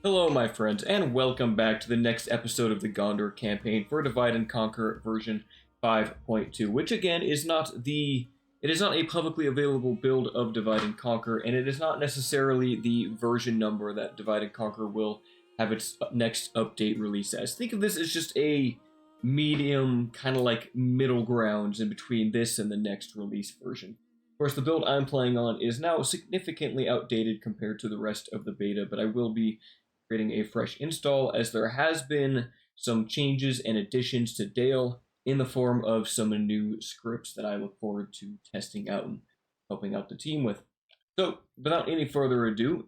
Hello my friends, and welcome back to the next episode of the Gondor campaign for Divide and Conquer version 5.2, which again is not a publicly available build of Divide and Conquer, and it is not necessarily the version number that Divide and Conquer will have its next update release as. Think of this as just a medium, kind of like middle grounds in between this and the next release version. Of course, the build I'm playing on is now significantly outdated compared to the rest of the beta, but I will be creating a fresh install as there has been some changes and additions to Dale in the form of some new scripts that I look forward to testing out and helping out the team with. So, without any further ado,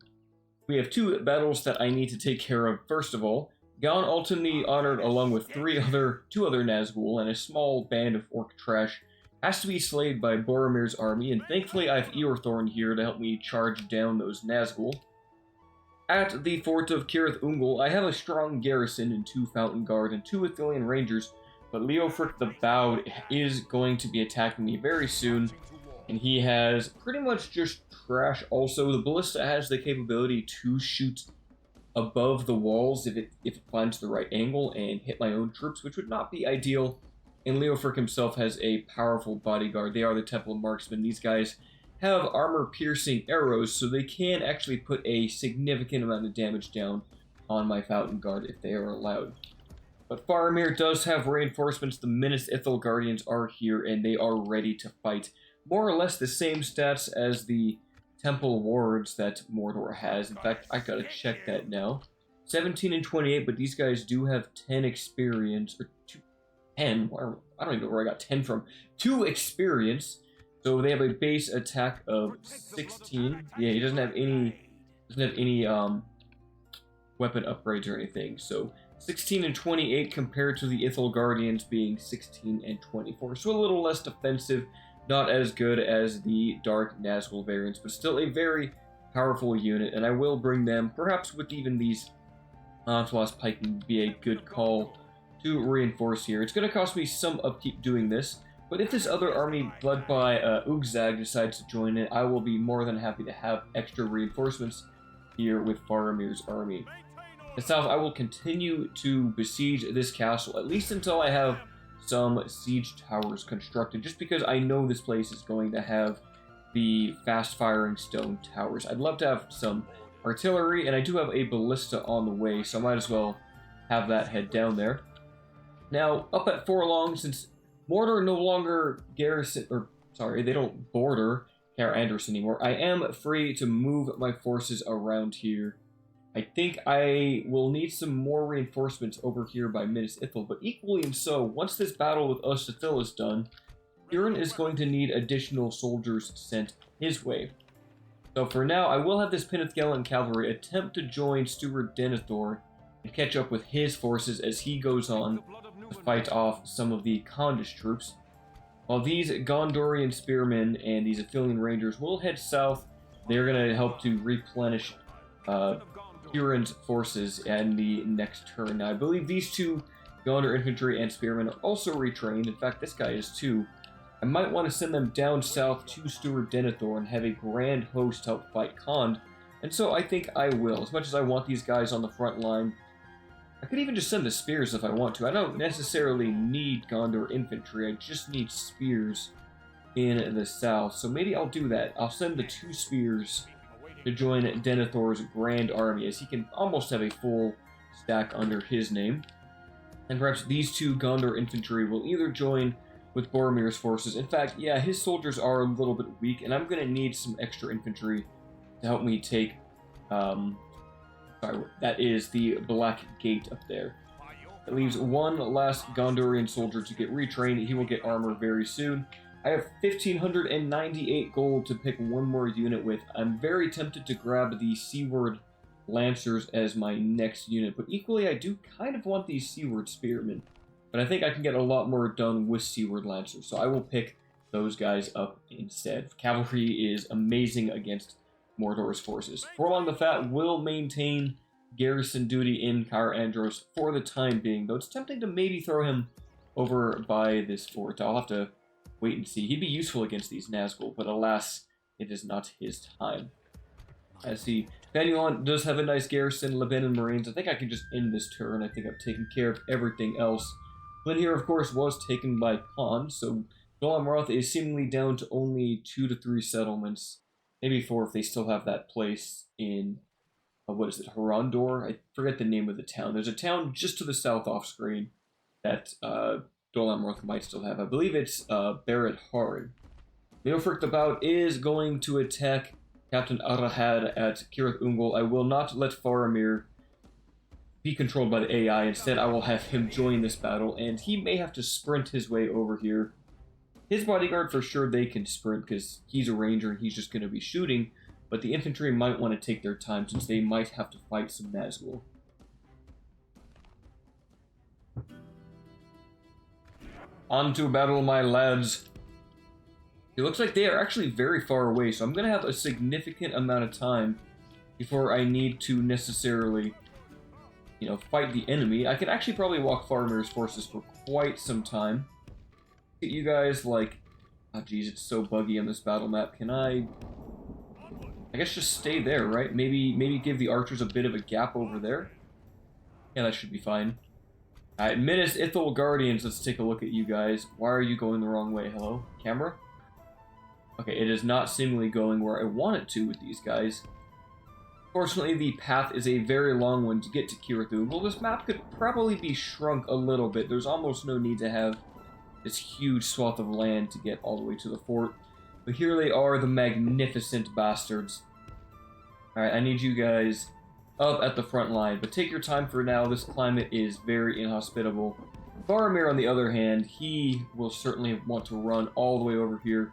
we have two battles that I need to take care of. First of all, Gon ultimately honored along with two other Nazgul and a small band of orc trash has to be slayed by Boromir's army, and thankfully I have Eothorn here to help me charge down those Nazgul. At the fort of Cair, I have a strong garrison and 2 Fountain Guard and 2 Eothorn Rangers, but Leofric the Bowed is going to be attacking me very soon, and he has pretty much just trash. Also, the Ballista has the capability to shoot above the walls if it finds the right angle and hit my own troops, which would not be ideal. And Leofric himself has a powerful bodyguard. They are the Temple Marksmen. These guys have armor-piercing arrows, so they can actually put a significant amount of damage down on my Fountain Guard if they are allowed. But Faramir does have reinforcements. The Minas Ithil Guardians are here, and they are ready to fight. More or less the same stats as the Temple Wards that Mordor has. In fact, I gotta check that now. 17 and 28, but these guys do have 10 experience, or 10, I don't even know where I got 10 from. 2 experience. So they have a base attack of 16. Yeah, he doesn't have any weapon upgrades or anything. So 16 and 28 compared to the Ithil Guardians being 16 and 24. So a little less defensive, not as good as the Dark Nazgul variants, but still a very powerful unit. And I will bring them, perhaps with even these Onslaught Pike would be a good call to reinforce here. It's going to cost me some upkeep doing this. But if this other army, led by Ugzag, decides to join it, I will be more than happy to have extra reinforcements here with Faramir's army. In the south, I will continue to besiege this castle, at least until I have some siege towers constructed, just because I know this place is going to have the fast-firing stone towers. I'd love to have some artillery, and I do have a ballista on the way, so I might as well have that head down there. Now, up at Forlong, since Mordor no longer they don't border Cair Andros anymore, I am free to move my forces around here. I think I will need some more reinforcements over here by Minas Ithil, but equally and so, once this battle with Osathil is done, Huron is going to need additional soldiers sent his way. So for now, I will have this Penithgalan cavalry attempt to join Steward Denethor and catch up with his forces as he goes on to fight off some of the Khandish troops, while these Gondorian spearmen and these Eothorn Rangers will head south. They're going to help to replenish Huron's forces in the next turn. Now, I believe these 2 Gondor infantry and spearmen are also retrained. In fact, this guy is too. I might want to send them down south to Steward Denethor and have a grand host help fight Khand, and so I think I will. As much as I want these guys on the front line, I could even just send the spears if I want to. I don't necessarily need Gondor infantry, I just need spears in the south. So maybe I'll do that. I'll send the 2 spears to join Denethor's grand army, as he can almost have a full stack under his name. And perhaps these 2 Gondor infantry will either join with Boromir's forces. In fact, yeah, his soldiers are a little bit weak, and I'm going to need some extra infantry to help me take that is the Black Gate up there. It leaves 1 last Gondorian soldier to get retrained. He will get armor very soon. I have 1,598 gold to pick 1 more unit with. I'm very tempted to grab the Seaward Lancers as my next unit, but equally I do kind of want these Seaward Spearmen. But I think I can get a lot more done with Seaward Lancers, so I will pick those guys up instead. Cavalry is amazing against Mordor's forces. Forlong the Fat will maintain garrison duty in Cair Andros for the time being, though it's tempting to maybe throw him over by this fort. I'll have to wait and see. He'd be useful against these Nazgul, but alas, it is not his time. As he Banyulant does have a nice garrison, Lebanon Marines. I think I can just end this turn. I think I've taken care of everything else. Flynn here, of course, was taken by Khan, so Dol Amroth is seemingly down to only 2 to 3 settlements. Maybe 4 if they still have that place in, what is it, Horondor? I forget the name of the town. There's a town just to the south off screen that Dol Amroth might still have. I believe it's Barrett Hard. Leofric the Bout is going to attack Captain Arahad at Kirith Ungol. I will not let Faramir be controlled by the AI. Instead, I will have him join this battle, and he may have to sprint his way over here. His bodyguard, for sure, they can sprint, because he's a ranger and he's just going to be shooting, but the infantry might want to take their time, since they might have to fight some Nazgul. On to battle, my lads. It looks like they are actually very far away, so I'm going to have a significant amount of time before I need to necessarily, you know, fight the enemy. I could actually probably walk Faramir's forces for quite some time. Get you guys, like... Oh, geez, it's so buggy on this battle map. Can I guess just stay there, right? Maybe give the archers a bit of a gap over there. Yeah, that should be fine. Alright, Minas Ithil Guardians, let's take a look at you guys. Why are you going the wrong way? Hello? Camera? Okay, it is not seemingly going where I want it to with these guys. Fortunately, the path is a very long one to get to Cirith Ungol. This map could probably be shrunk a little bit. There's almost no need to have this huge swath of land to get all the way to the fort. But here they are, the magnificent bastards. Alright, I need you guys up at the front line, but take your time for now. This climate is very inhospitable. Faramir, on the other hand, he will certainly want to run all the way over here,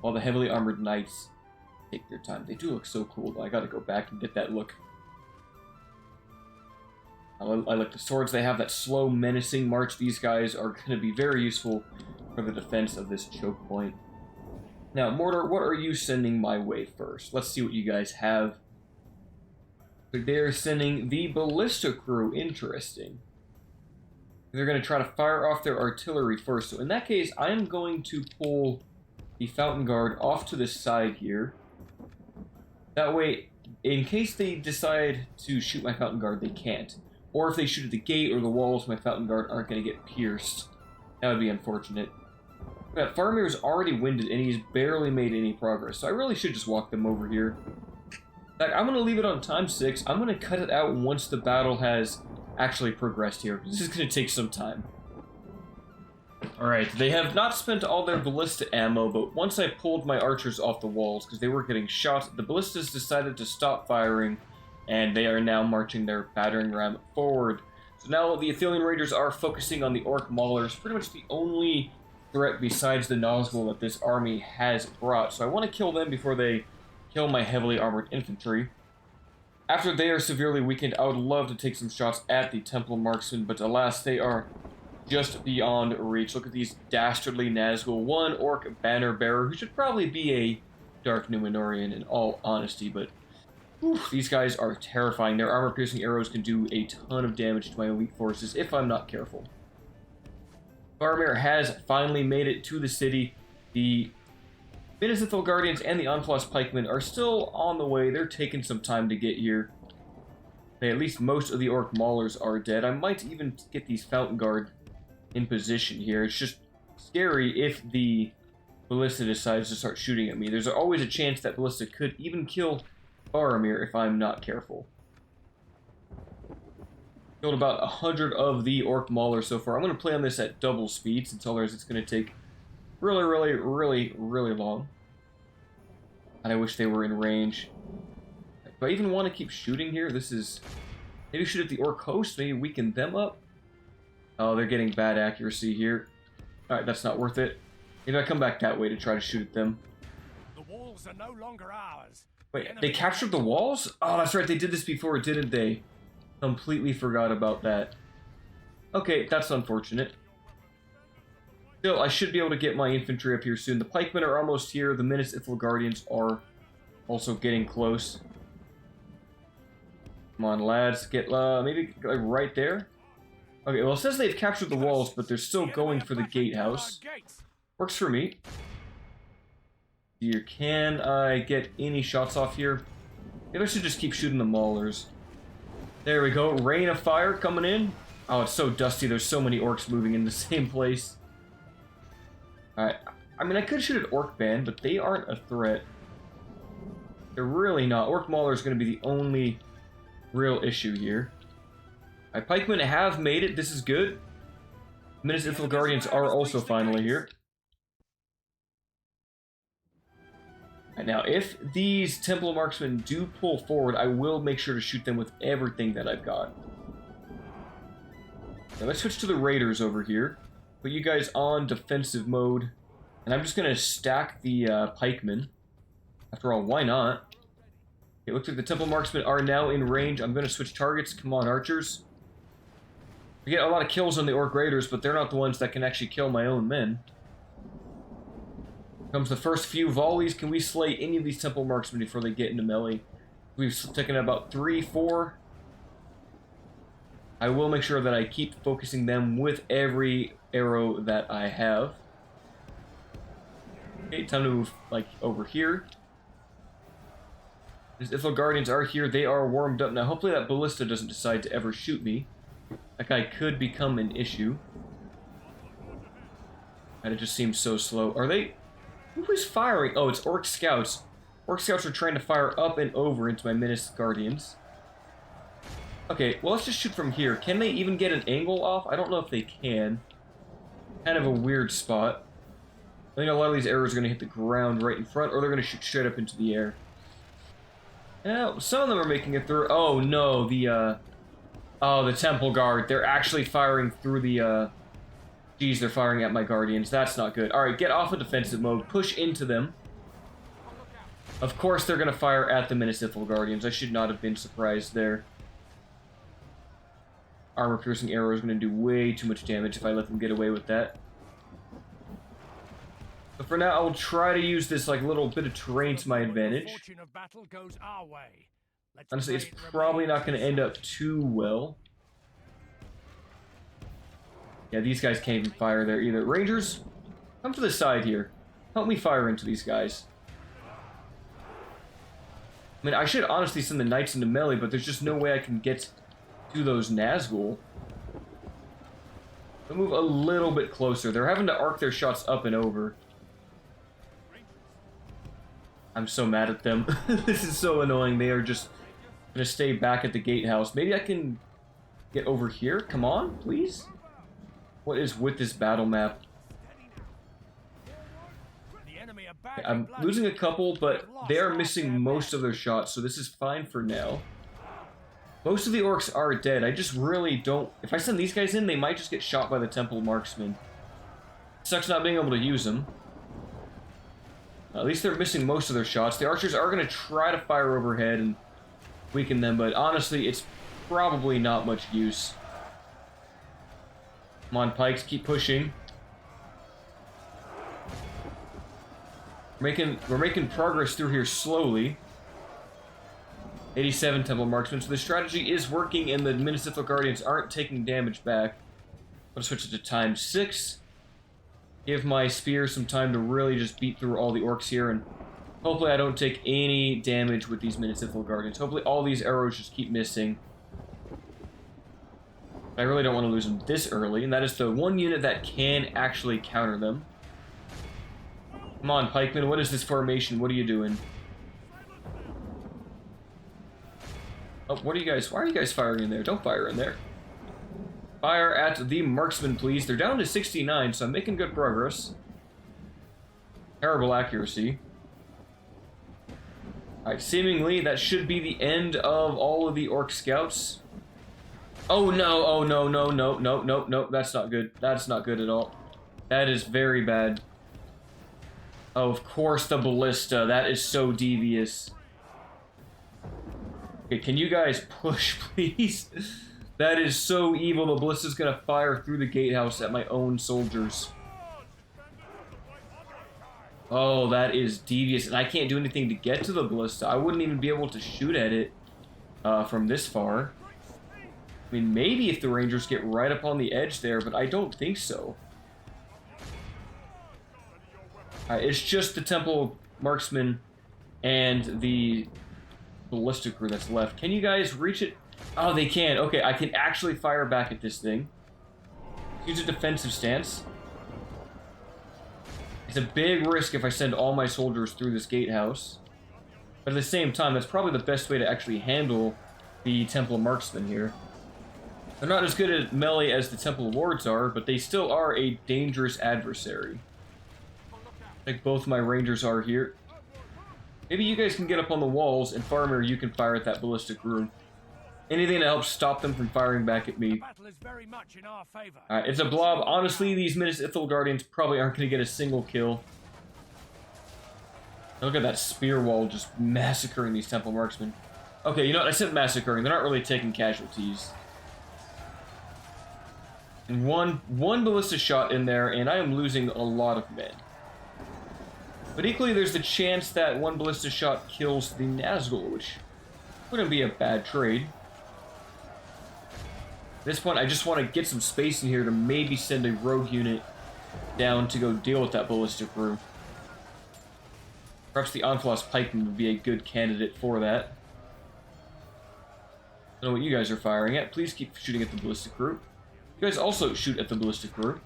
while the heavily armored knights take their time. They do look so cool, though. I gotta go back and get that look. I like the swords. They have that slow, menacing march. These guys are going to be very useful for the defense of this choke point. Now, Mordor, what are you sending my way first? Let's see what you guys have. They're sending the Ballista crew. Interesting. They're going to try to fire off their artillery first. So in that case, I am going to pull the Fountain Guard off to the side here. That way, in case they decide to shoot my Fountain Guard, they can't. Or if they shoot at the gate or the walls, my Fountain Guard aren't going to get pierced. That would be unfortunate. Yeah, Faramir's already winded, and he's barely made any progress, so I really should just walk them over here. In fact, I'm going to leave it on time 6. I'm going to cut it out once the battle has actually progressed here. This is going to take some time. Alright, they have not spent all their ballista ammo, but once I pulled my archers off the walls, because they were getting shot, the ballistas decided to stop firing, and they are now marching their battering ram forward. So now the Athelian Raiders are focusing on the Orc Maulers, pretty much the only threat besides the Nazgul that this army has brought. So I want to kill them before they kill my heavily armored infantry. After they are severely weakened, I would love to take some shots at the Temple Marksmen, but alas, they are just beyond reach. Look at these dastardly Nazgul. One Orc Banner Bearer, who should probably be a Dark Numenorian in all honesty, but oof, these guys are terrifying. Their armor-piercing arrows can do a ton of damage to my elite forces if I'm not careful. Faramir has finally made it to the city. The Minas Ithil Guardians and the Onfloss Pikemen are still on the way. They're taking some time to get here. Okay, at least most of the Orc Maulers are dead. I might even get these Fountain Guard in position here. It's just scary if the Ballista decides to start shooting at me. There's always a chance that Ballista could even kill Faramir if I'm not careful. Killed about 100 of the Orc Maulers so far. I'm going to play on this at double speed, since otherwise it's going to take really long. And I wish they were in range. Do I even want to keep shooting here? This is... Maybe shoot at the Orc host, maybe weaken them up? Oh, they're getting bad accuracy here. Alright, that's not worth it. Maybe I come back that way to try to shoot at them. The walls are no longer ours. Wait, they captured the walls? Oh, that's right, they did this before, didn't they? Completely forgot about that. Okay, that's unfortunate. Still, I should be able to get my infantry up here soon. The pikemen are almost here. The Minas Ithil Guardians are also getting close. Come on, lads. Get, maybe like, right there? Okay, well, it says they've captured the walls, but they're still going for the gatehouse. Works for me. Here, can I get any shots off here? Maybe I should just keep shooting the maulers. There we go. Rain of fire coming in. Oh, it's so dusty. There's so many orcs moving in the same place. Alright. I mean, I could shoot at Orc Band, but they aren't a threat. They're really not. Orc Mauler is going to be the only real issue here. Alright, pikemen have made it. This is good. Minas Ithil Guardians are also finally here. Alright, now, if these Temple Marksmen do pull forward, I will make sure to shoot them with everything that I've got. Now, let's switch to the Raiders over here. Put you guys on defensive mode. And I'm just going to stack the pikemen. After all, why not? It looks like the Temple Marksmen are now in range. I'm going to switch targets. Come on, archers. We get a lot of kills on the Orc Raiders, but they're not the ones that can actually kill my own men. Comes the first few volleys. Can we slay any of these Temple Marksmen before they get into melee? We've taken about 3, 4. I will make sure that I keep focusing them with every arrow that I have. Okay, time to move, like, over here. These Ithil Guardians are here. They are warmed up. Now, hopefully that ballista doesn't decide to ever shoot me. That guy could become an issue. And it just seems so slow. Are they... Who is firing? Oh, it's Orc Scouts. Orc Scouts are trying to fire up and over into my Minas Guardians. Okay, well, let's just shoot from here. Can they even get an angle off? I don't know if they can. Kind of a weird spot. I think a lot of these arrows are going to hit the ground right in front, or they're going to shoot straight up into the air. Yeah, some of them are making it through. Oh, no, the Temple Guard. They're actually firing through the, Geez, they're firing at my Guardians. That's not good. Alright, get off of defensive mode. Push into them. Of course, they're going to fire at the Minas Ithil Guardians. I should not have been surprised there. Armor-piercing arrow is going to do way too much damage if I let them get away with that. But for now, I will try to use this like little bit of terrain to my advantage. Honestly, it's probably not going to end up too well. Yeah, these guys can't even fire there either. Rangers, come to the side here. Help me fire into these guys. I mean, I should honestly send the knights into melee, but there's just no way I can get to those Nazgul. They'll move a little bit closer. They're having to arc their shots up and over. I'm so mad at them. This is so annoying. They are just going to stay back at the gatehouse. Maybe I can get over here? Come on, please? What is with this battle map? I'm losing a couple, but they are missing most of their shots, so this is fine for now. Most of the orcs are dead. I just really don't... If I send these guys in, they might just get shot by the Temple Marksmen. Sucks not being able to use them. At least they're missing most of their shots. The archers are going to try to fire overhead and weaken them, but honestly, it's probably not much use. Come on, pikes, keep pushing. We're making progress through here slowly. 87 Temple Marksmen, so the strategy is working and the Minas Ithil Guardians aren't taking damage back. Let's switch it to ×6. Give my spear some time to really just beat through all the orcs here, and hopefully I don't take any damage with these Minas Ithil Guardians. Hopefully all these arrows just keep missing. I really don't want to lose them this early, and that is the one unit that can actually counter them. Come on, pikemen, what is this formation? What are you doing? Oh, what are you guys... Why are you guys firing in there? Don't fire in there. Fire at the marksmen, please. They're down to 69, so I'm making good progress. Terrible accuracy. Alright, seemingly that should be the end of all of the orc scouts. Oh no, oh no, no, no, no, no, no, that's not good. That's not good at all. That is very bad. Oh, of course the ballista. That is so devious. Okay, can you guys push, please? That is so evil. The ballista's gonna fire through the gatehouse at my own soldiers. Oh, that is devious. And I can't do anything to get to the ballista. I wouldn't even be able to shoot at it from this far. I mean, maybe if the rangers get right up on the edge there, but I don't think so. It's just the Temple Marksmen and the ballistic crew that's left. Can you guys reach it? Oh, they can. Okay, I can actually fire back at this thing. Use a defensive stance. It's a big risk if I send all my soldiers through this gatehouse. But at the same time, that's probably the best way to actually handle the Temple Marksmen here. They're not as good at melee as the Temple Lords are, but they still are a dangerous adversary. Like both my Rangers are here. Maybe you guys can get up on the walls, and Farmer, you can fire at that ballistic room. Anything to help stop them from firing back at me. Alright, it's a blob. Honestly, these Minas Ithil Guardians probably aren't going to get a single kill. Look at that spear wall just massacring these Temple Marksmen. Okay, you know what? I said massacring. They're not really taking casualties. And one ballista shot in there, and I am losing a lot of men. But equally, there's the chance that one ballista shot kills the Nazgul, which wouldn't be a bad trade. At this point, I just want to get some space in here to maybe send a rogue unit down to go deal with that ballistic crew. Perhaps the Onfloss Pikeman would be a good candidate for that. I don't know what you guys are firing at. Please keep shooting at the ballistic crew. You guys also shoot at the ballistic crew.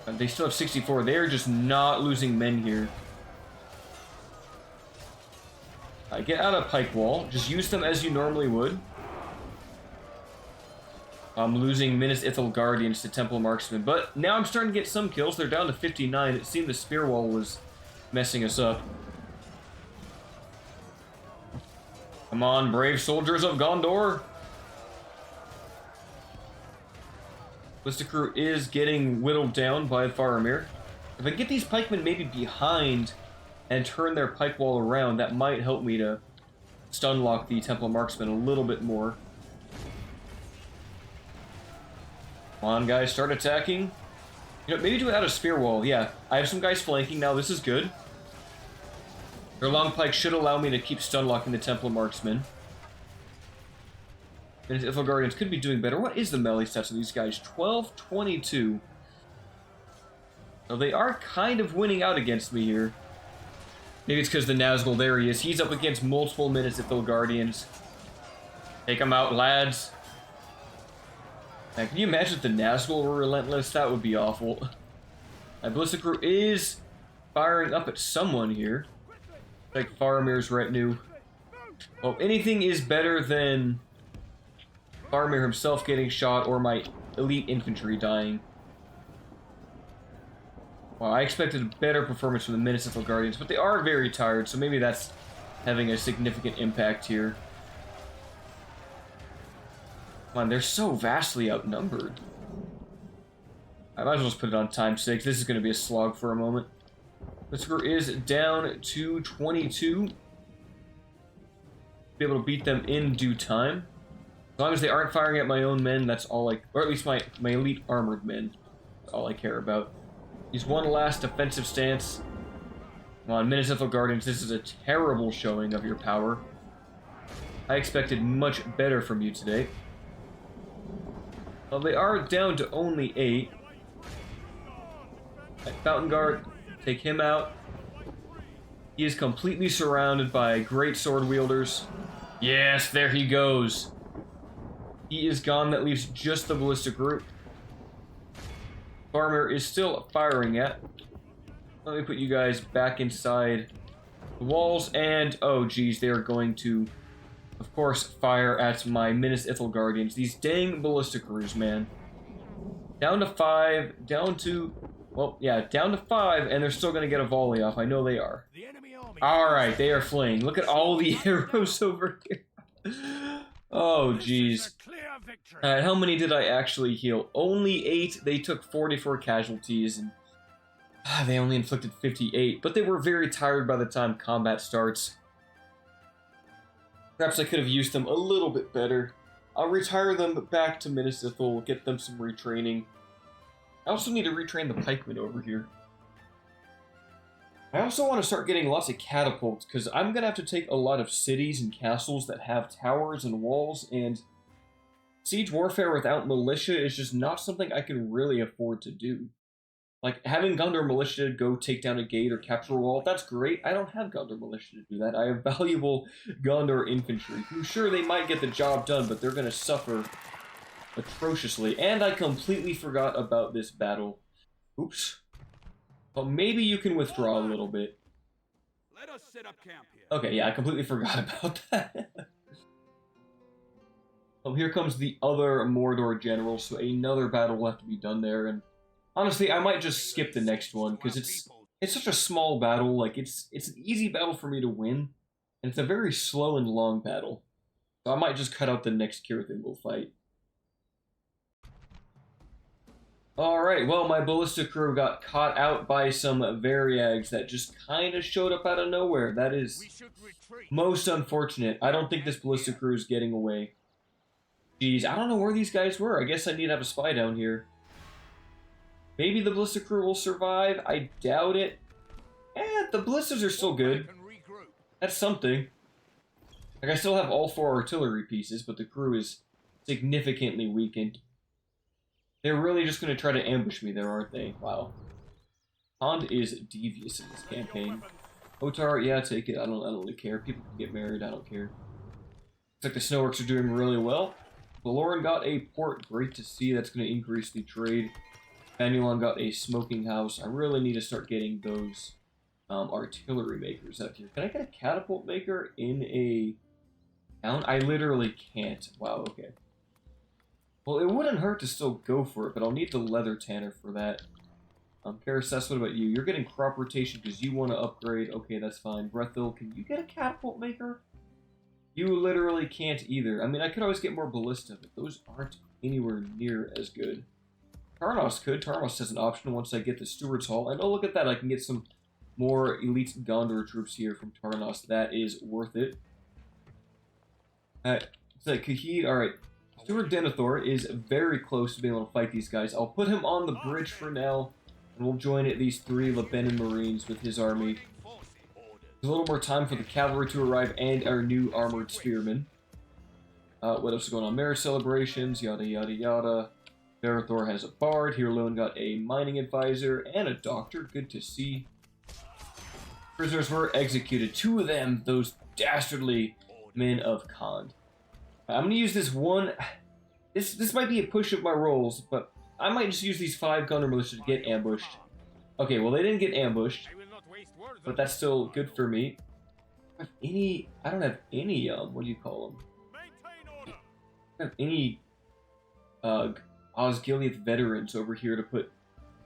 They still have 64. They're just not losing men here. Get out of pike wall. Just use them as you normally would. I'm losing Minas Ithil Guardians to Temple Marksmen, but now I'm starting to get some kills. They're down to 59. It seemed the spear wall was messing us up. Come on, brave soldiers of Gondor. Ballistic crew is getting whittled down by Faramir. If I get these pikemen maybe behind and turn their pike wall around, that might help me to stun lock the Temple Marksmen a little bit more. Come on, guys, start attacking. You know, maybe do it out of spear wall. Yeah, I have some guys flanking now. This is good. Their long pike should allow me to keep stun locking the Temple Marksmen. And his Ithil Guardians could be doing better. What is the melee stats of these guys? 12, 22. So they are kind of winning out against me here. Maybe it's because the Nazgul, there he is. He's up against multiple Minas Ithil Guardians. Take him out, lads. Now, can you imagine if the Nazgul were relentless? That would be awful. My ballistic crew is firing up at someone here. Like Faramir's retinue. Well, anything is better than Faramir himself getting shot or my elite infantry dying. Well, I expected a better performance from the Minas Ithil Guardians, but they are very tired, so maybe that's having a significant impact here. Come on, they're so vastly outnumbered. I might as well just put it on ×6. This is going to be a slog for a moment. The score is down to 22. Be able to beat them in due time. As long as they aren't firing at my own men, that's all I... Or at least my elite armored men. That's all I care about. Use one last defensive stance. Come on, Minas Ithil Guardians, this is a terrible showing of your power. I expected much better from you today. Well, they are down to only 8. Fountain Guard, take him out. He is completely surrounded by great sword wielders. Yes, there he goes. He is gone. That leaves just the ballistic group. Faramir is still firing at. Let me put you guys back inside the walls. And, oh geez, they are going to, of course, fire at my Minas Ithil Guardians. These dang ballistic crews, man. Down to 5, down to... Well, yeah, down to 5, and they're still going to get a volley off. I know they are. Alright, they are fleeing. Look at all the arrows over here. Oh, jeez. Alright, how many did I actually heal? Only 8. They took 44 casualties, and they only inflicted 58. But they were very tired by the time combat starts. Perhaps I could have used them a little bit better. I'll retire them back to Minas Ithil, get them some retraining. I also need to retrain the pikemen over here. I also want to start getting lots of catapults, because I'm going to have to take a lot of cities and castles that have towers and walls, and siege warfare without militia is just not something I can really afford to do. Like, having Gondor Militia go take down a gate or capture a wall, that's great. I don't have Gondor Militia to do that. I have valuable Gondor infantry, who, sure, they might get the job done, but they're going to suffer atrociously. And I completely forgot about this battle. Oops. Well, maybe you can withdraw a little bit. Let us set up camp here. Okay, yeah, I completely forgot about that. Well, here comes the other Mordor general, so another battle will have to be done there, and honestly, I might just skip the next one, because it's such a small battle. Like, it's an easy battle for me to win, and it's a very slow and long battle. So I might just cut out the next Cair thing we'll fight. Alright, well, my ballista crew got caught out by some Variags that just kind of showed up out of nowhere. That is most unfortunate. I don't think this ballista crew is getting away. Jeez, I don't know where these guys were. I guess I need to have a spy down here. Maybe the ballista crew will survive. I doubt it. The ballistas are still good. That's something. Like, I still have all 4 artillery pieces, but the crew is significantly weakened. They're really just going to try to ambush me there, aren't they? Wow. Pond is devious in this campaign. Otar, yeah, take it. I don't really care. People can get married. I don't care. Looks like the Snowworks are doing really well. Valoran got a port. Great to see. That's going to increase the trade. Fanulon got a smoking house. I really need to start getting those artillery makers out here. Can I get a catapult maker in a town? I literally can't. Wow, okay. Well, it wouldn't hurt to still go for it, but I'll need the leather tanner for that. Karasess, what about you? You're getting crop rotation because you want to upgrade. Okay, that's fine. Brethil, can you get a catapult maker? You literally can't either. I mean, I could always get more ballista, but those aren't anywhere near as good. Tarnos could. Tarnos has an option once I get the Steward's Hall. And oh, look at that. I can get some more elite Gondor troops here from Tarnos. That is worth it. Alright, so Kahid, alright. Steward Denethor is very close to being able to fight these guys. I'll put him on the bridge for now, and we'll join at least 3 Lebanon Marines with his army. There's a little more time for the cavalry to arrive and our new armored spearmen. What else is going on? Marriage celebrations, yada yada yada. Denethor has a bard. Hirloon got a mining advisor and a doctor. Good to see. Prisoners were executed. 2 of them, those dastardly men of Khan. I'm gonna use this one. This might be a push of my rolls, but I might just use these 5 Gondor militia to get ambushed. Okay, well they didn't get ambushed, but that's still good for me. I don't have any what do you call them? I don't have any Osgiliath veterans over here to put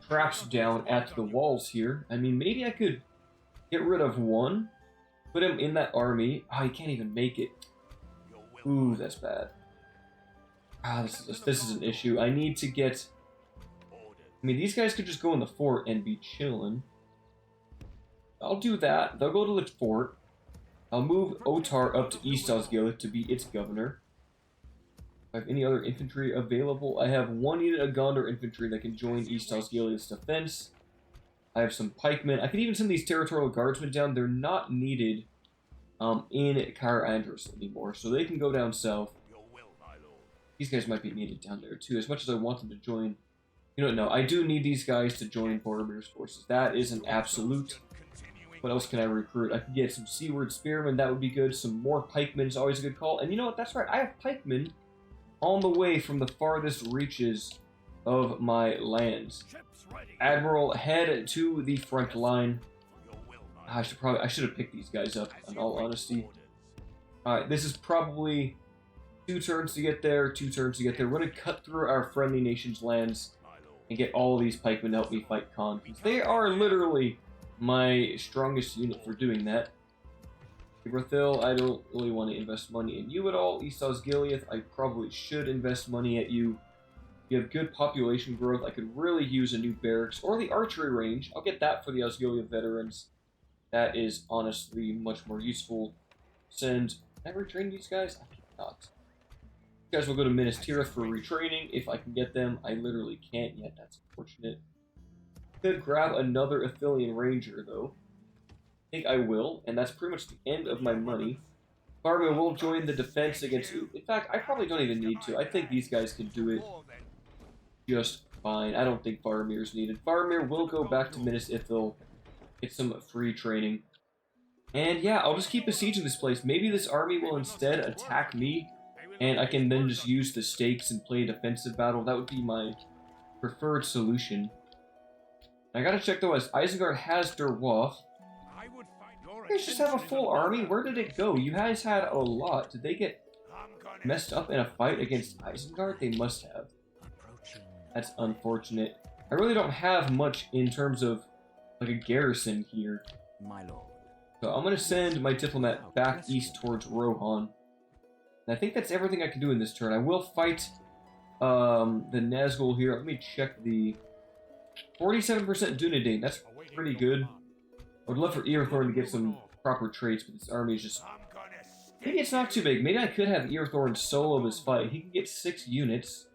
traps down at the walls here. I mean, maybe I could get rid of one, put him in that army. Oh, he can't even make it. Ooh, that's bad. Ah, this is an issue. I need to get... I mean, these guys could just go in the fort and be chilling. I'll do that. They'll go to the fort. I'll move Otar up to East Osgiliath to be its governor. I have any other infantry available? I have 1 unit of Gondor infantry that can join East Osgiliath's defense. I have some pikemen. I could even send these territorial guardsmen down. They're not needed in Cair Andros anymore, so they can go down south. These guys might be needed down there too, as much as I want them to join. You know, no, I do need these guys to join Boromir's forces. That is an absolute. What else can I recruit? I can get some Seaward Spearmen, that would be good. Some more pikemen is always a good call. And you know what, that's right, I have pikemen on the way from the farthest reaches of my lands. Admiral, head to the front line. I should have picked these guys up, in all honesty. Alright, this is probably 2 turns to get there, 2 turns to get there. We're going to cut through our friendly nation's lands and get all of these pikemen to help me fight Khan. They are literally my strongest unit for doing that. Ibrathil, I don't really want to invest money in you at all. East Osgiliath, I probably should invest money at you. You have good population growth. I could really use a new barracks or the archery range. I'll get that for the Osgiliath veterans. That is honestly much more useful. Can I retrain these guys? I cannot. You guys will go to Minas Tirith for retraining if I can get them. I literally can't yet. That's unfortunate. Could grab another Athelian Ranger though. I think I will, and that's pretty much the end of my money. Barman will join the defense against... In fact, I probably don't even need to. I think these guys can do it just fine. I don't think Faramir is needed. Faramir will go back to Minas Ithil, get some free training. And yeah, I'll just keep besieging this place. Maybe this army will instead attack me, and I can then just use the stakes and play a defensive battle. That would be my preferred solution. I gotta check though, as Isengard has Der Wolf. You guys just have a full army? Where did it go? You guys had a lot. Did they get messed up in a fight against Isengard? They must have. That's unfortunate. I really don't have much in terms of like a garrison here. My lord. So I'm gonna send my diplomat back east towards Rohan. And I think that's everything I can do in this turn. I will fight the Nazgul here. Let me check the 47% Dunedain. That's pretty good. I would love for Eothorn to get some proper traits, but this army is just... Maybe it's not too big. Maybe I could have Eothorn solo this fight. He can get 6 units.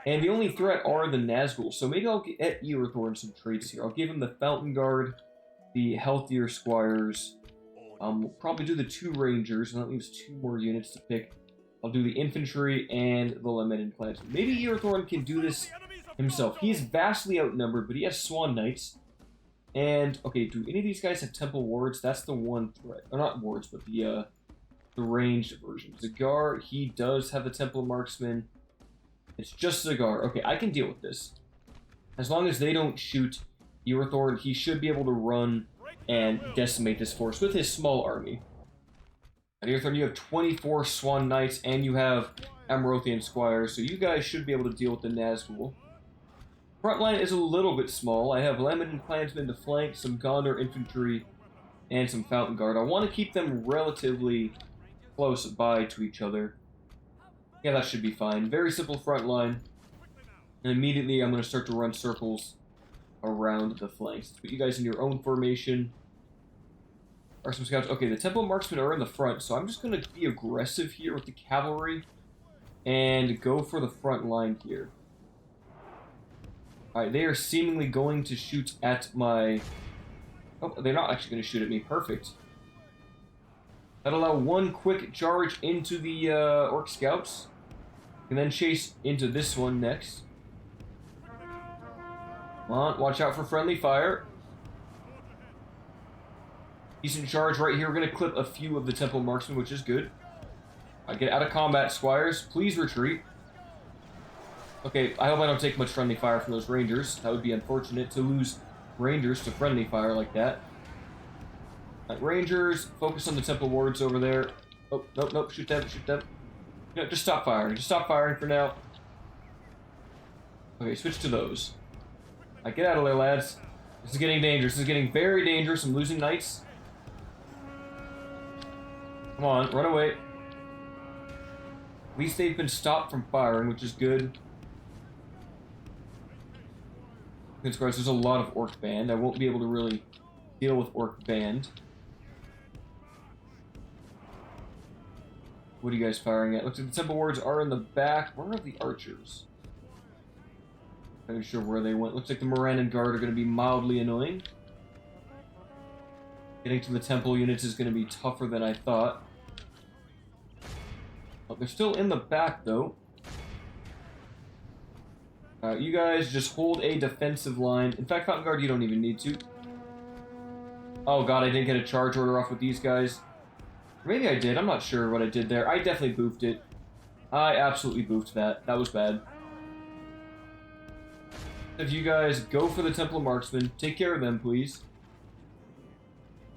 And the only threat are the Nazgul. So maybe I'll get Eothorn some traits here. I'll give him the Fountain Guard, the Healthier Squires. We'll probably do the 2 Rangers, and that leaves 2 more units to pick. I'll do the Infantry and the Lamented Clans. Maybe Eothorn can do this himself. He's vastly outnumbered, but he has Swan Knights. And, okay, do any of these guys have Temple Wards? That's the one threat. Or not Wards, but the ranged version. Zagar, he does have the Temple Marksman. It's just Zagar. Okay, I can deal with this. As long as they don't shoot Eothorn, he should be able to run and decimate this force with his small army. At Eothorn, you have 24 Swan Knights, and you have Amarothian Squires, so you guys should be able to deal with the Nazgul. Front line is a little bit small. I have Lamented Clansmen to flank, some Gondor infantry, and some Fountain Guard. I want to keep them relatively close by to each other. Yeah, that should be fine. Very simple front line. And immediately I'm going to start to run circles around the flanks. Put you guys in your own formation. Are some scouts. Okay, the Temple Marksmen are in the front, so I'm just going to be aggressive here with the cavalry and go for the front line here. Alright, they are seemingly going to shoot at my... Oh, they're not actually going to shoot at me. Perfect. That'll allow one quick charge into the Orc Scouts. And then chase into this one next. Come on, watch out for friendly fire. Decent charge right here. We're going to clip a few of the Temple Marksmen, which is good. Get out of combat, Squires. Please retreat. Okay, I hope I don't take much friendly fire from those Rangers. That would be unfortunate to lose Rangers to friendly fire like that. Right, Rangers, focus on the Temple Wards over there. Oh, nope, nope, shoot them, shoot them. No, just stop firing. Just stop firing for now. Okay, switch to those. Alright, get out of there, lads. This is getting dangerous. This is getting very dangerous. I'm losing knights. Come on, run away. At least they've been stopped from firing, which is good. There's a lot of Orc Band. I won't be able to really deal with Orc Band. What are you guys firing at? Looks like the Temple Wards are in the back. Where are the archers? I'm not sure where they went. Looks like the Morannon Guard are going to be mildly annoying. Getting to the Temple units is going to be tougher than I thought. Oh, they're still in the back, though. You guys just hold a defensive line. In fact, Fountain Guard, you don't even need to. Oh god, I didn't get a charge order off with these guys. Maybe I did. I'm not sure what I did there. I definitely boofed it. I absolutely boofed that. That was bad. If you guys go for the Temple Marksmen, take care of them, please.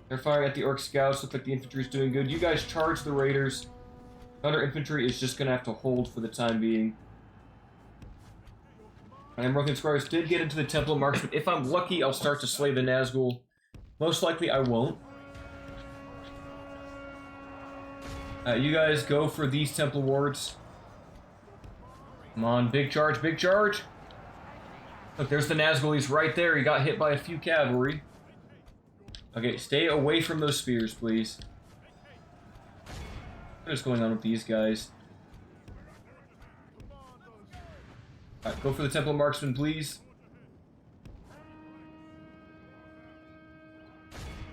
They're firing at the Orc Scouts. Looks like the infantry's doing good. You guys charge the Raiders. Thunder Infantry is just going to have to hold for the time being. And Amarothian Squires did get into the Temple Marksmen. If I'm lucky, I'll start to slay the Nazgul. Most likely, I won't. You guys go for these Temple Wards. Come on, big charge, big charge! Look, there's the Nazgul. He's right there. He got hit by a few cavalry. Okay, stay away from those spears, please. What is going on with these guys? Alright, go for the Temple Marksman, please.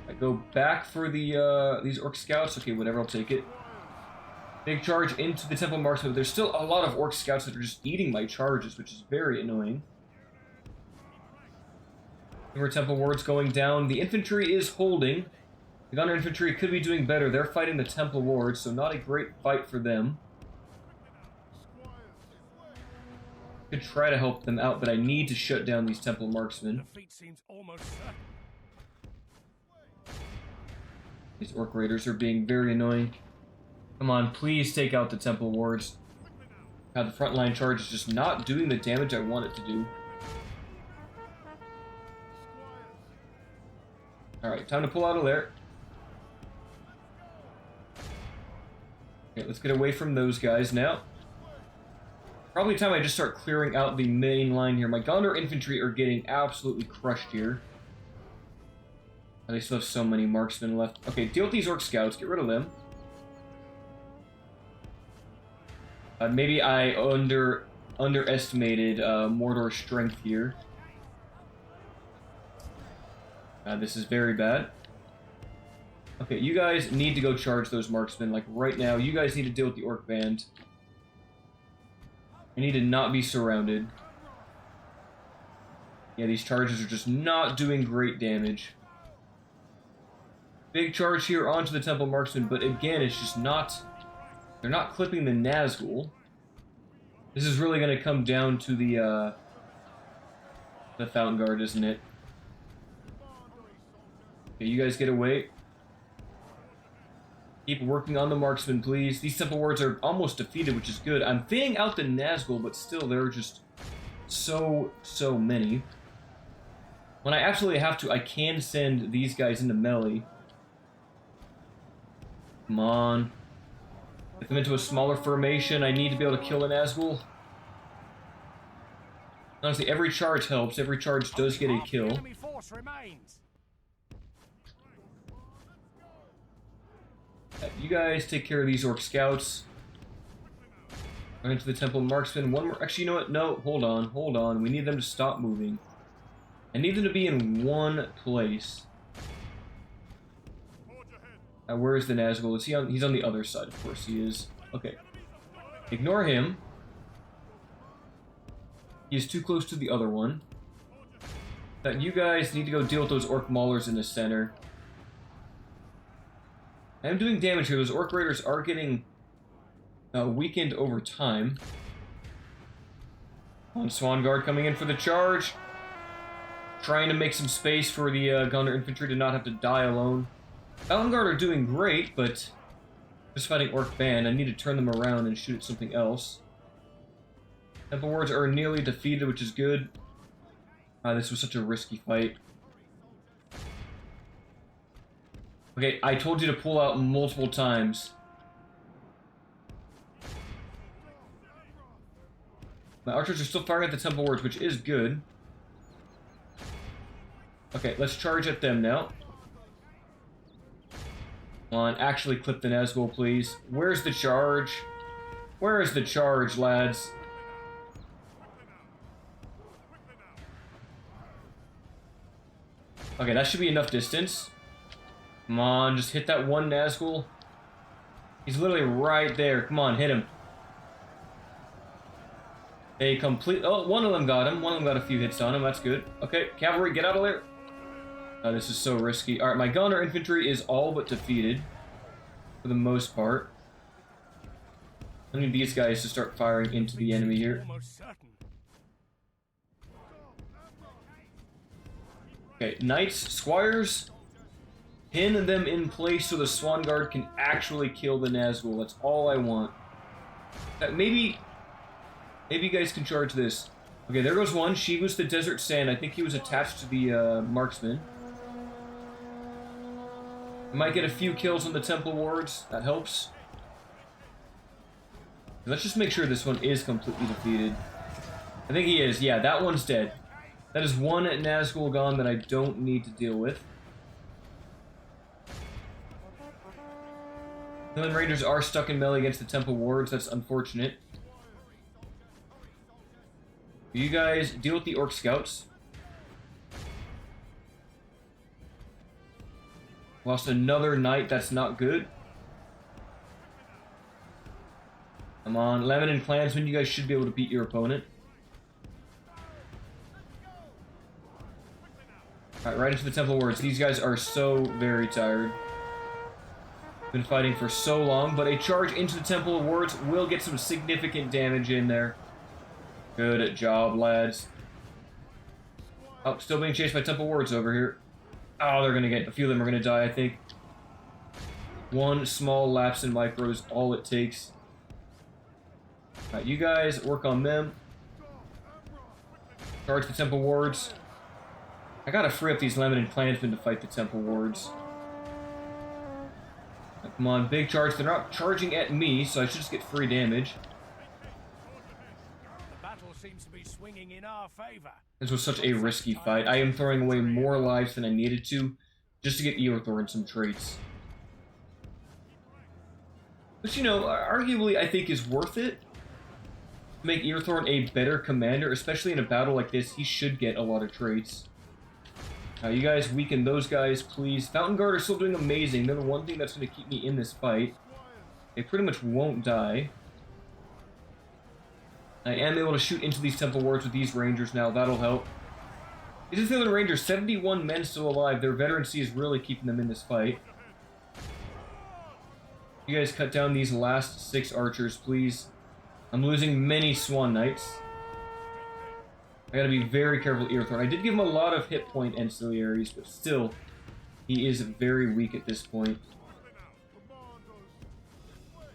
I go back for the these Orc Scouts. Okay, whatever, I'll take it. Big charge into the Temple Marksman. There's still a lot of Orc Scouts that are just eating my charges, which is very annoying. More Temple Wards going down. The infantry is holding. The Gunner infantry could be doing better. They're fighting the Temple Wards, so not a great fight for them. Could try to help them out, but I need to shut down these Temple Marksmen. Defeat seems almost certain. These Orc Raiders are being very annoying. Come on, please take out the Temple Wards. God, the frontline charge is just not doing the damage I want it to do. Alright, time to pull out of there. Okay, let's get away from those guys now. Probably time I just start clearing out the main line here. My Gondor infantry are getting absolutely crushed here. Oh, they still have so many marksmen left. Okay, deal with these Orc scouts. Get rid of them. Maybe I underestimated Mordor's strength here. This is very bad. Okay, you guys need to go charge those marksmen. Like, right now, you guys need to deal with the Orc band. I need to not be surrounded. Yeah, these charges are just not doing great damage. Big charge here onto the Temple Marksman, but again, it's just not... They're not clipping the Nazgul. This is really going to come down to the Fountain Guard, isn't it? Okay, you guys get away. Keep working on the marksman, please. These Temple Wards are almost defeated, which is good. I'm thinning out the Nazgul, but still, there are just so many. When I absolutely have to, I can send these guys into melee. Come on. Get them into a smaller formation. I need to be able to kill a Nazgul. Honestly, every charge helps. Every charge does get a kill. Enemy force remains. You guys take care of these Orc scouts. Run into the Temple Marksman. One more. Actually, you know what? No, hold on. We need them to stop moving. I need them to be in one place. Where is the Nazgul? Is he on? He's on the other side, of course he is. Okay. Ignore him. He is too close to the other one. You guys need to go deal with those Orc Maulers in the center. I am doing damage here. Those Orc Raiders are getting weakened over time. On Swan Guard coming in for the charge. Trying to make some space for the Gondor infantry to not have to die alone. Fountain Guard are doing great, but just fighting Orc Band. I need to turn them around and shoot at something else. Temple Wards are nearly defeated, which is good. This was such a risky fight. Okay, I told you to pull out multiple times. My archers are still firing at the Temple Wards, which is good. Okay, let's charge at them now. Come on, actually clip the Nazgul, please. Where's the charge? Where is the charge, lads? Okay, that should be enough distance. Come on, just hit that one Nazgul. He's literally right there. Come on, hit him. They complete... Oh, one of them got him. One of them got a few hits on him. That's good. Okay, cavalry, get out of there. This is so risky. Alright, my Gondor infantry is all but defeated. For the most part. I need these guys to start firing into the enemy here. Okay, knights, squires, pin them in place so the Swan Guard can actually kill the Nazgul. That's all I want. Maybe you guys can charge this. Okay, there goes one. She was the Desert Sand. I think he was attached to the marksman. I might get a few kills on the Temple Wards. That helps. Let's just make sure this one is completely defeated. I think he is. Yeah, that one's dead. That is one Nazgul gone that I don't need to deal with. The Rangers are stuck in melee against the Temple Wards. That's unfortunate. You guys deal with the Orc Scouts. Lost another knight. That's not good. Come on, Lemon and Clansmen, you guys should be able to beat your opponent. Alright, right into the Temple Wards. These guys are so very tired. Been fighting for so long, but a charge into the Temple Wards will get some significant damage in there. Good job, lads. Oh, still being chased by Temple Wards over here. Oh, they're gonna get... A few of them are gonna die, I think. One small lapse in micro is all it takes. Alright, you guys, work on them. Charge the Temple Wards. I gotta free up these Limited Clansmen to fight the Temple Wards. Come on, big charge. They're not charging at me, so I should just get free damage. The battle seems to be swinging in our favor. This was such a risky fight. I am throwing away more lives than I needed to, just to get Eothorn some traits. Which, you know, arguably I think is worth it. To make Eothorn a better commander, especially in a battle like this, he should get a lot of traits. You guys weaken those guys, please. Fountain Guard are still doing amazing. They're the one thing that's going to keep me in this fight. They pretty much won't die. I am able to shoot into these Temple Wards with these Rangers now. That'll help. These are the Rangers. 71 men still alive. Their veterancy is really keeping them in this fight. You guys cut down these last 6 archers, please. I'm losing many Swan Knights. I gotta be very careful with Eothorn. I did give him a lot of hit point ancillaries, but still, he is very weak at this point.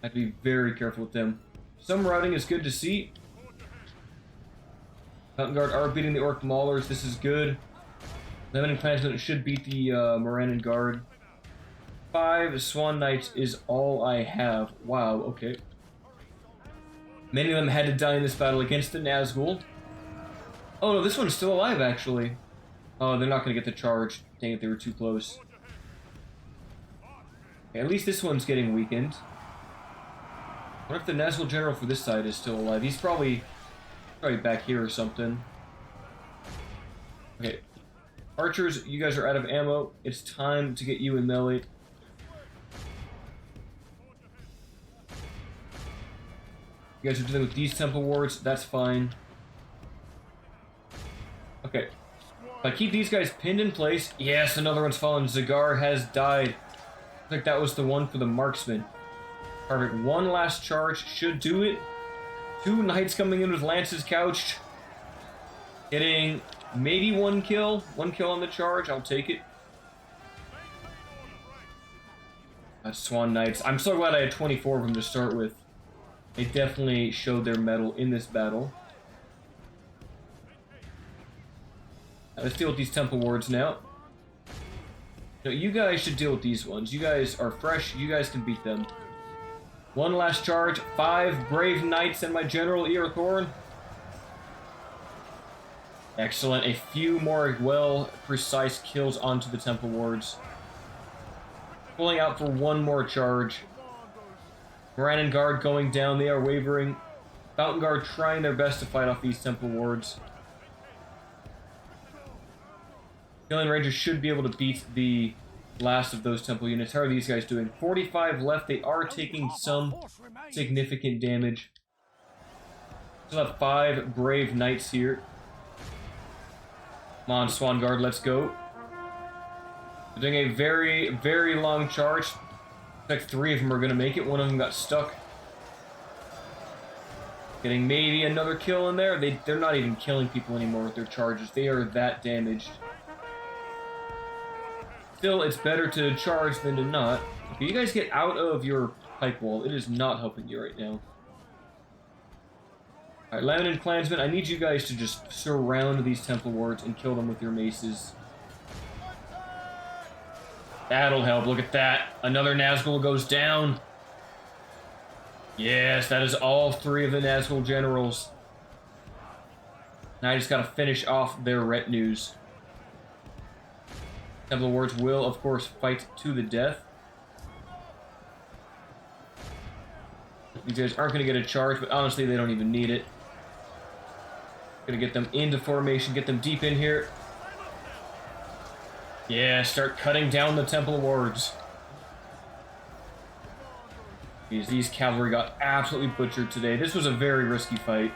I have to be very careful with them. Some routing is good to see. Mountain Guard are beating the Orc Maulers. This is good. Limited Clansmen should beat the Morannon Guard. 5 Swan Knights is all I have. Wow, okay. Many of them had to die in this battle against the Nazgul. Oh no, this one's still alive, actually. Oh, they're not going to get the charge. Dang it, they were too close. Okay, at least this one's getting weakened. I wonder if the Nazgul General for this side is still alive. He's probably back here or something. Okay. Archers, you guys are out of ammo. It's time to get you in melee. You guys are dealing with these Temple Wards. That's fine. Okay. If I keep these guys pinned in place... Yes, another one's fallen. Zagar has died. I think that was the one for the marksman. Perfect. One last charge should do it. 2 knights coming in with lances couched. Getting maybe 1 kill. 1 kill on the charge. I'll take it. Swan Knights. I'm so glad I had 24 of them to start with. They definitely showed their mettle in this battle. Let's deal with these Temple Wards now. No, you guys should deal with these ones. You guys are fresh. You guys can beat them. One last charge. 5 brave knights and my General Eothorn. Excellent. A few more well-precise kills onto the Temple Wards. Pulling out for 1 more charge. Morannon Guard going down. They are wavering. Fountain Guard trying their best to fight off these Temple Wards. Killing Rangers should be able to beat the last of those Temple units. How are these guys doing? 45 left. They are taking some significant damage. Still have 5 brave knights here. Come on, Swan Guard, let's go. They're doing a very, very long charge. Looks like 3 of them are going to make it. 1 of them got stuck. Getting maybe another kill in there. They're not even killing people anymore with their charges. They are that damaged. Still, it's better to charge than to not. Okay, you guys get out of your pipe wall. It is not helping you right now. Alright, Landman and Clansmen, I need you guys to just surround these Temple Wards and kill them with your maces. That'll help. Look at that. Another Nazgul goes down. Yes, that is all 3 of the Nazgul generals. Now I just gotta finish off their retinues. Temple Wards will, of course, fight to the death. These guys aren't going to get a charge, but honestly, they don't even need it. Gonna get them into formation, get them deep in here. Yeah, start cutting down the Temple Wards. These cavalry got absolutely butchered today. This was a very risky fight.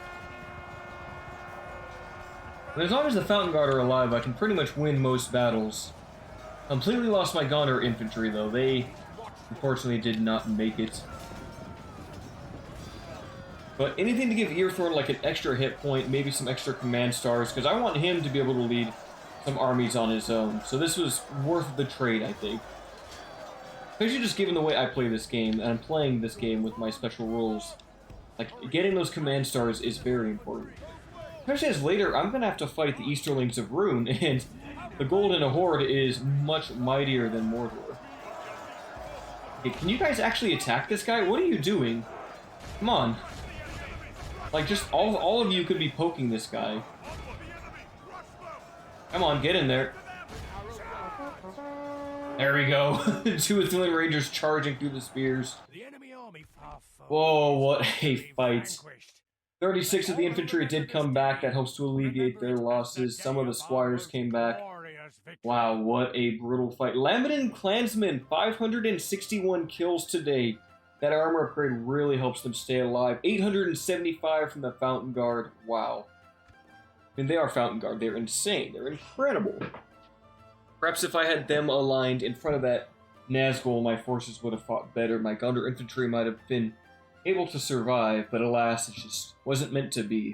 And as long as the Fountain Guard are alive, I can pretty much win most battles. Completely lost my Gondor infantry, though. They, unfortunately, did not make it. But anything to give Eothorn like an extra hit point, maybe some extra command stars, because I want him to be able to lead some armies on his own. So this was worth the trade, I think. Especially just given the way I play this game, and I'm playing this game with my special rules. Like, getting those command stars is very important. Especially as later, I'm going to have to fight the Easterlings of Rune, and the Golden Horde is much mightier than Mordor. Okay, can you guys actually attack this guy? What are you doing? Come on. Like, just all of you could be poking this guy. Come on, get in there. There we go. 2 Eothorn Rangers charging through the spears. The enemy army far forward. Whoa, what a fight. 36 of the infantry did come back. That helps to alleviate their losses. Some of the squires came back. Wow, what a brutal fight. Lamedon Clansmen, 561 kills today. That armor upgrade really helps them stay alive. 875 from the Fountain Guard. Wow. I mean, they are Fountain Guard. They're insane. They're incredible. Perhaps if I had them aligned in front of that Nazgul, my forces would have fought better. My Gondor infantry might have been able to survive, but alas, it just wasn't meant to be.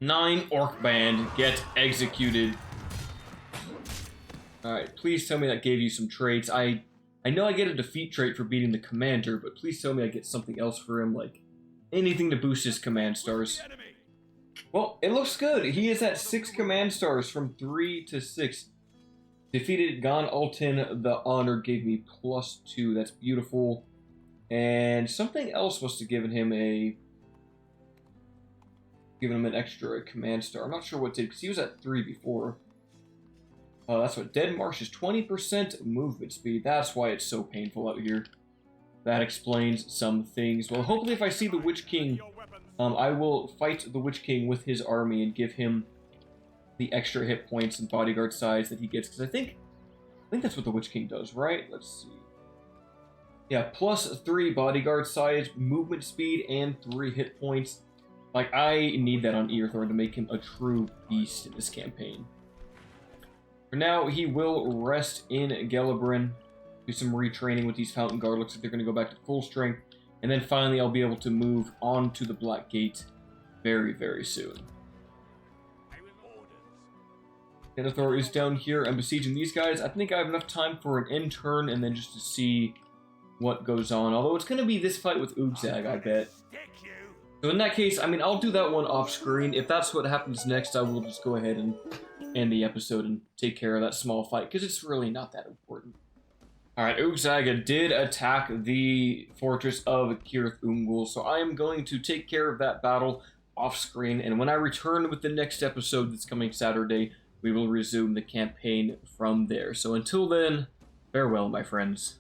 9 Orc Band get executed. Alright, please tell me that gave you some traits. I know I get a defeat trait for beating the commander, but please tell me I get something else for him, like anything to boost his command stars. Well, it looks good. He is at 6 command stars from 3 to 6. Defeated Gon Altin, the honor gave me +2. That's beautiful. And something else must have given him an extra command star. I'm not sure what did, because he was at 3 before. That's what Dead Marsh is 20% movement speed. That's why it's so painful out here. That explains some things. Well, hopefully if I see the Witch King, I will fight the Witch King with his army and give him the extra hit points and bodyguard size that he gets. Because I think that's what the Witch King does, right? Let's see. Yeah, +3 bodyguard size, movement speed, and 3 hit points. Like, I need that on Eothorn to make him a true beast in this campaign. For now, he will rest in Gelebrin, do some retraining with these Fountain Guard. Looks like they're going to go back to full strength. And then finally, I'll be able to move on to the Black Gate very, very soon. Eothorn is down here. I'm besieging these guys. I think I have enough time for an end turn and then just to see what goes on. Although it's going to be this fight with Ugzag, I bet. So in that case, I mean, I'll do that one off screen. If that's what happens next, I will just go ahead and end the episode and take care of that small fight, because it's really not that important. Alright, Ugzag did attack the fortress of Cirith Ungol, so I am going to take care of that battle off screen, and when I return with the next episode that's coming Saturday, we will resume the campaign from there. So until then, farewell, my friends.